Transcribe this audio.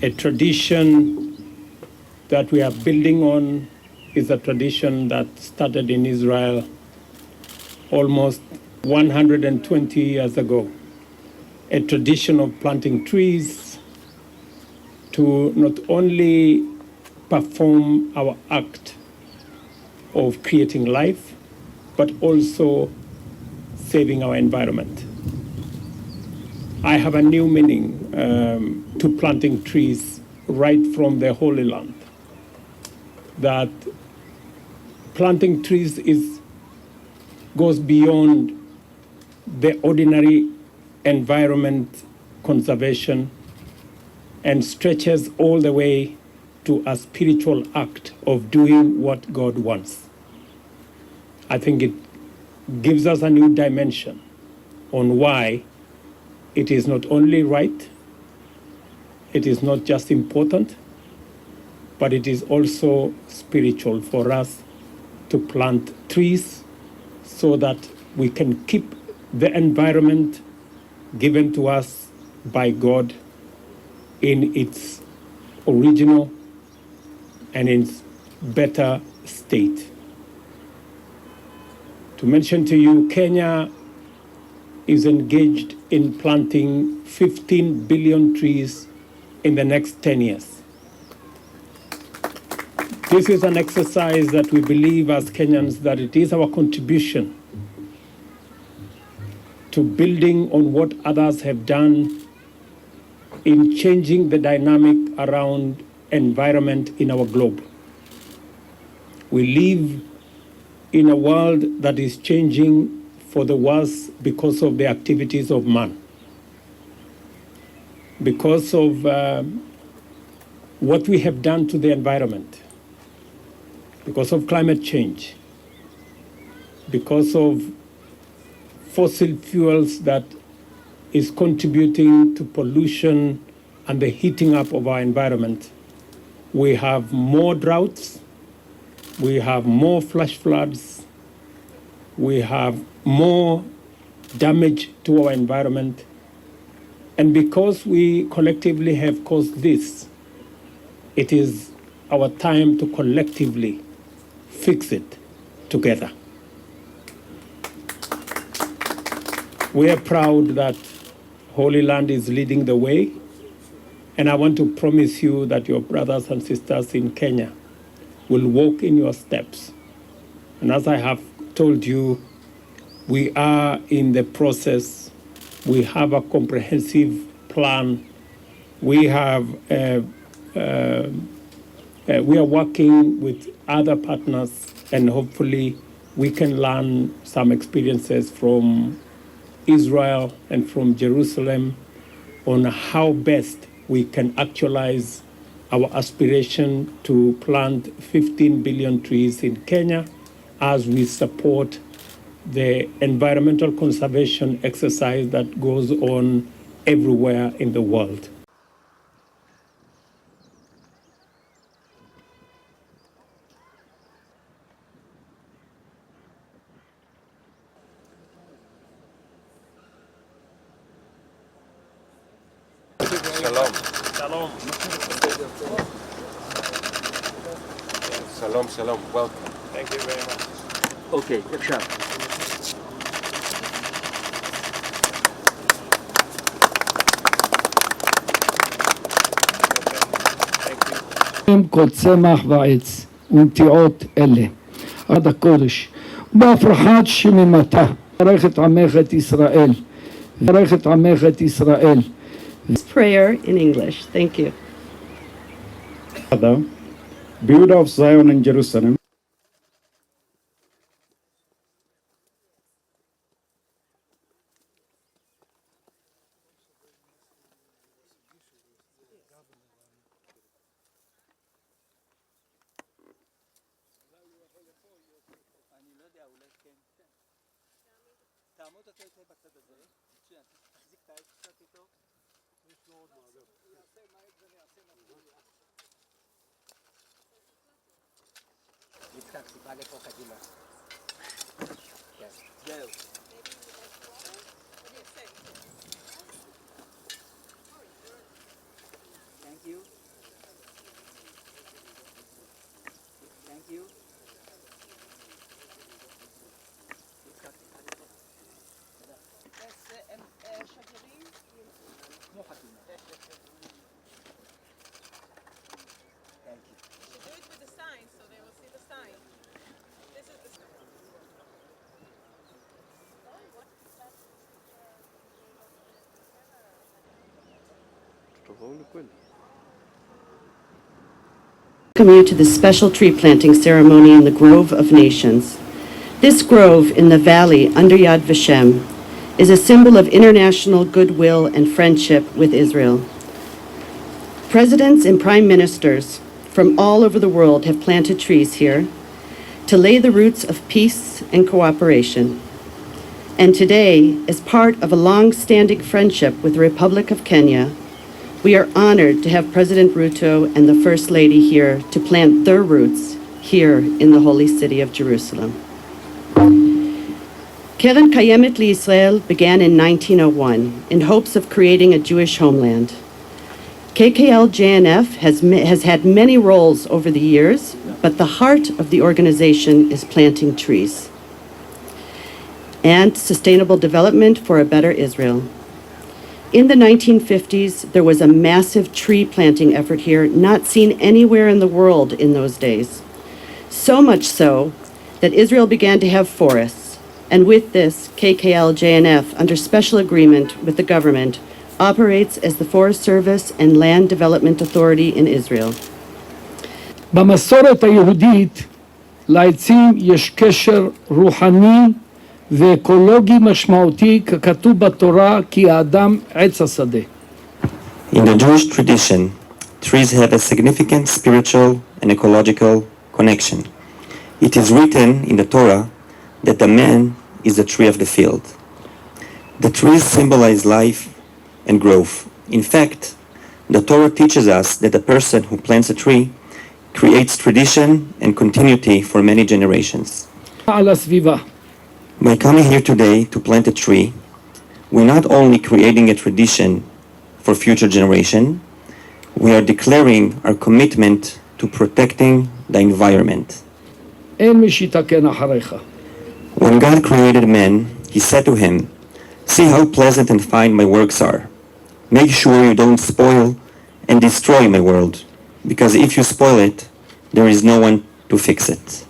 A tradition that we are building on is a tradition that started in Israel almost 120 years ago. A tradition of planting trees to not only perform our act of creating life, but also saving our environment. I have a new meaning to planting trees right from the Holy Land. That planting trees goes beyond the ordinary environment conservation and stretches all the way to a spiritual act of doing what God wants. I think it gives us a new dimension on why it is not only right, it is not just important, but it is also spiritual for us to plant trees so that we can keep the environment given to us by God in its original and in its better state. To mention to you, Kenya is engaged in planting 15 billion trees in the next 10 years. This is an exercise that we believe as Kenyans that it is our contribution to building on what others have done in changing the dynamic around environment in our globe. We live in a world that is changing for the worse because of the activities of man, because of what we have done to the environment, because of climate change, because of fossil fuels that is contributing to pollution and the heating up of our environment. We have more droughts, we have more flash floods, we have more damage to our environment. And because we collectively have caused this, it is our time to collectively fix it together. We are proud that Holy Land is leading the way, and I want to promise you that your brothers and sisters in Kenya will walk in your steps. And as I have told you, we are in the process. We have a comprehensive plan. We are working with other partners, and hopefully we can learn some experiences from Israel and from Jerusalem on how best we can actualize our aspiration to plant 15 billion trees in Kenya as we support the environmental conservation exercise that goes on everywhere in the world. Shalom. Shalom. Shalom, shalom. Welcome. Thank you very much. Okay, אפשר. כל צמח ועץ ונטיעות אלה עד הקודש ובהפרחת שמימתה ברך את עמך את ישראל ברך את עמך את ישראל. Prayer in English. Thank you. Father, builder of Zion and Jerusalem, you. Thank you. Do it with the sign so they will see the sign. This is the sign. Welcome you to the special tree planting ceremony in the Grove of Nations. This grove in the valley under Yad Vashem is a symbol of international goodwill and friendship with Israel. Presidents and prime ministers from all over the world have planted trees here to lay the roots of peace and cooperation. And today, as part of a long-standing friendship with the Republic of Kenya, we are honored to have President Ruto and the First Lady here to plant their roots here in the holy city of Jerusalem. Keren Kayemet Li'Israel began in 1901 in hopes of creating a Jewish homeland. KKL-JNF has had many roles over the years, but the heart of the organization is planting trees and sustainable development for a better Israel. In the 1950s, there was a massive tree planting effort here not seen anywhere in the world in those days. So much so that Israel began to have forests, and with this, KKL-JNF, under special agreement with the government, operates as the Forest Service and Land Development Authority in Israel. במסורת היהודית לעצים יש קשר רוחני ואקולוגי משמעותי ככתוב בתורה כי האדם עץ השדה. In the Jewish tradition, trees have a significant spiritual and ecological connection. It is written in the Torah that the man is the tree of the field. The trees symbolize life and growth. In fact, the Torah teaches us that a person who plants a tree creates tradition and continuity for many generations. על הסביבה. By coming here today to plant a tree, we're not only creating a tradition for future generation, we are declaring our commitment to protecting the environment. אין מי שיתקן אחריך. When God created man, he said to him, "See how pleasant and fine my works are. Make sure you don't spoil and destroy my world, because if you spoil it, there is no one to fix it."